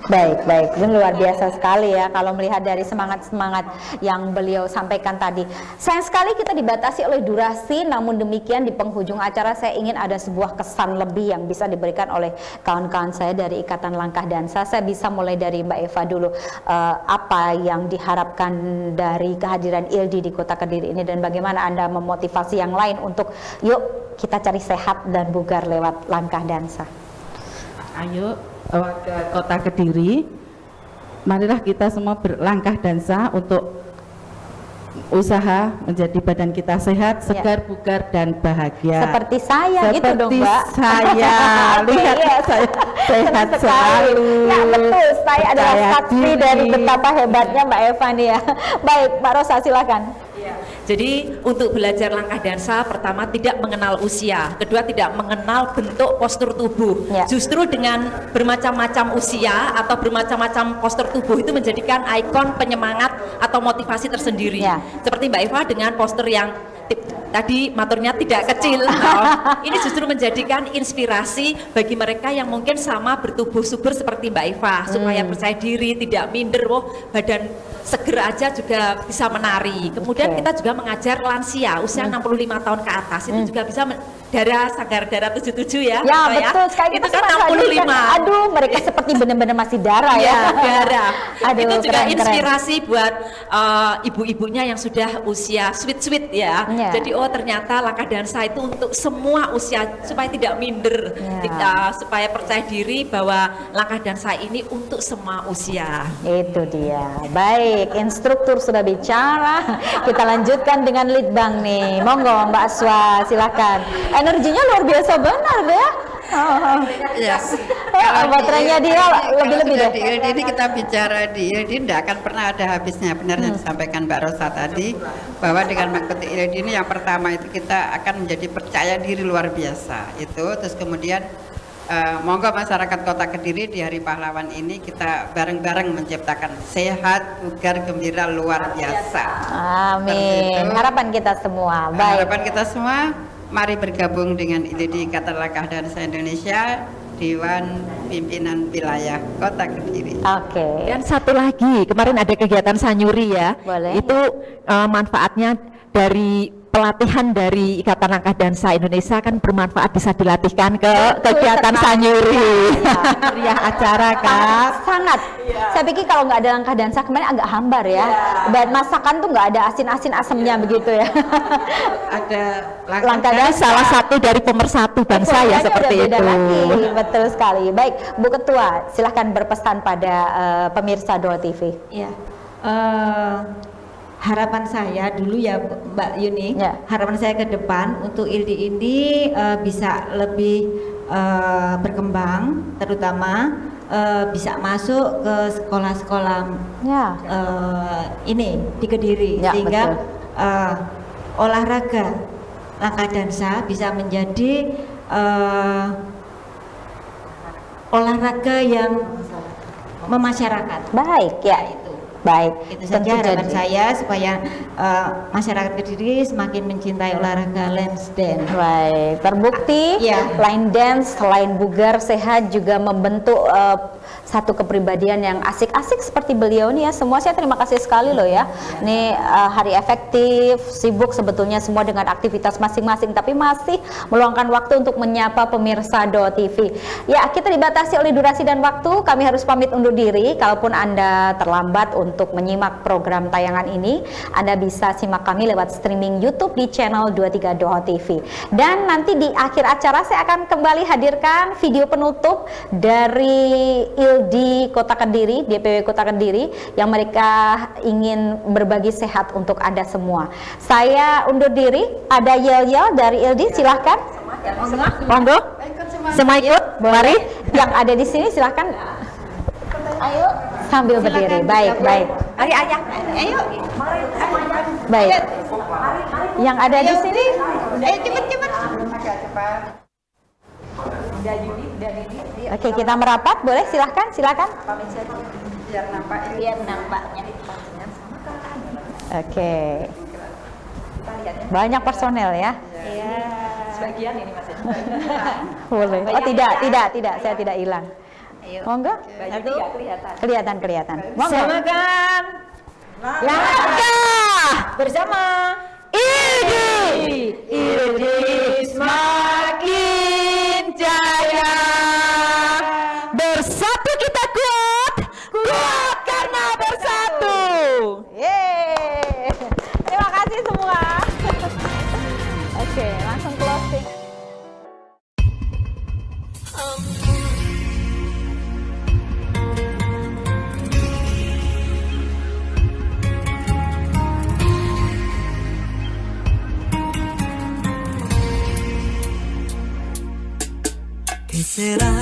Baik, baik, itu luar biasa sekali ya kalau melihat dari semangat-semangat yang beliau sampaikan tadi. Sayang sekali kita dibatasi oleh durasi, namun demikian di penghujung acara saya ingin ada sebuah kesan lebih yang bisa diberikan oleh kawan-kawan saya dari Ikatan Langkah Dansa. Saya bisa mulai dari Mbak Eva dulu. Apa yang diharapkan dari kehadiran ILDI di Kota Kediri ini, dan bagaimana Anda memotivasi yang lain untuk yuk kita cari sehat dan bugar lewat langkah dansa? Ayo warga Kota Kediri, marilah kita semua berlangkah dansa untuk usaha menjadi badan kita sehat, segar, bugar, dan bahagia. Seperti saya gitu dong, Mbak. Saya lihat saya sehat selalu. Ya betul, saya adalah saksi dari betapa hebatnya Mbak Eva nih ya. Baik, Mbak Rosa silakan. Jadi untuk belajar langkah dansa, pertama tidak mengenal usia, kedua tidak mengenal bentuk postur tubuh. Justru dengan bermacam-macam usia atau bermacam-macam postur tubuh itu menjadikan ikon penyemangat atau motivasi tersendiri. Seperti Mbak Eva dengan postur yang tadi maturnya tidak kecil. Ini justru menjadikan inspirasi bagi mereka yang mungkin sama bertubuh subur seperti Mbak Eva, supaya percaya diri, tidak minder, badan seger aja juga bisa menari. Kemudian kita juga mengajar lansia usia 65 tahun ke atas, itu juga bisa darah, sanggar darah 77 ya. Ya betul sekali, itu kan 65. Aduh, mereka seperti benar-benar masih darah ya. Darah. Aduh, itu juga keren, inspirasi buat ibu-ibunya yang sudah usia sweet ya. Jadi ternyata langkah dansa itu untuk semua usia, supaya tidak minder, supaya percaya diri bahwa langkah dansa ini untuk semua usia. Itu dia. Baik, instruktur sudah bicara, kita lanjutkan dengan litbang nih. Monggo Mbak Aswa, silakan. Energinya luar biasa benar deh. Yes. Baterainya dia lebih-lebih deh. Di ILDI ini kita bicara di ILDI tidak akan pernah ada habisnya. Benar yang disampaikan Mbak Rosa tadi, bahwa dengan mengikuti ILDI ini yang pertama itu kita akan menjadi percaya diri luar biasa. Itu terus kemudian monggo masyarakat Kota Kediri di Hari Pahlawan ini kita bareng-bareng menciptakan sehat, bugar, gembira luar biasa. Amin. Harapan kita semua. Baik. Harapan kita semua, mari bergabung dengan ILDI Ikatan Langkah Dansa Indonesia, Dewan Pimpinan Wilayah Kota Kediri. Oke. Dan satu lagi, kemarin ada kegiatan Sanyuri ya. Boleh. Itu manfaatnya dari pelatihan dari Ikatan Langkah Dansa Indonesia kan bermanfaat, bisa dilatihkan ke kegiatan Sanyuri. Meriah acara kan. Sangat. Saya pikir kalau nggak ada langkah dansa kemarin agak hambar ya. Dan masakan tuh nggak ada asin-asin asemnya begitu ya. Ada langkah dansa salah satu dari pemersatu bangsa ya, seperti itu. Lagi. Betul sekali. Baik, Bu Ketua, silahkan berpesan pada pemirsa Dua TV. Ya. Harapan saya dulu ya Mbak Yuni, harapan saya ke depan untuk ILDI ini bisa lebih berkembang, terutama bisa masuk ke sekolah-sekolah ini di Kediri, sehingga olahraga langkah dansa bisa menjadi olahraga yang memasyarakat. Baik ya. Baik, itu saja harapan saya supaya masyarakat Kediri semakin mencintai olahraga line dance. Baik, terbukti line dance selain bugar sehat juga membentuk satu kepribadian yang asik-asik seperti beliau nih ya. Semua saya terima kasih sekali loh ya. Ini hari efektif, sibuk sebetulnya semua dengan aktivitas masing-masing, tapi masih meluangkan waktu untuk menyapa pemirsa Dua TV. Ya, kita dibatasi oleh durasi dan waktu, kami harus pamit undur diri. Kalaupun Anda terlambat untuk menyimak program tayangan ini, Anda bisa simak kami lewat streaming YouTube di channel 23 Dua TV. Dan nanti di akhir acara saya akan kembali hadirkan video penutup dari ILDI Kota Kediri, DPW Kota Kediri, yang mereka ingin berbagi sehat untuk Anda semua. Saya undur diri, ada yel-yel dari ILDI, silahkan. Monggo, semua ikut, mari. Yang ada di sini silahkan. Ayo, sambil berdiri. Baik, baik. Mari ayah, ayo. Baik. Yang ada di sini, ayo cepat-cepat. Oke, kita merapat, boleh? Silahkan, silakan. Biar nampak. Biar nampaknya. Oke. Banyak personel ya? Iya. Sebagian ini Mas. Boleh. Oh tidak, saya tidak hilang. Monggo. Banyak tidak kelihatan. Kelihatan. Monggo. Samakan langkah bersama Ildi semakin jaya. Bersatu kita kuat karena bersatu. Yeay. Terima kasih semua. Oke, langsung closing. ¿Qué será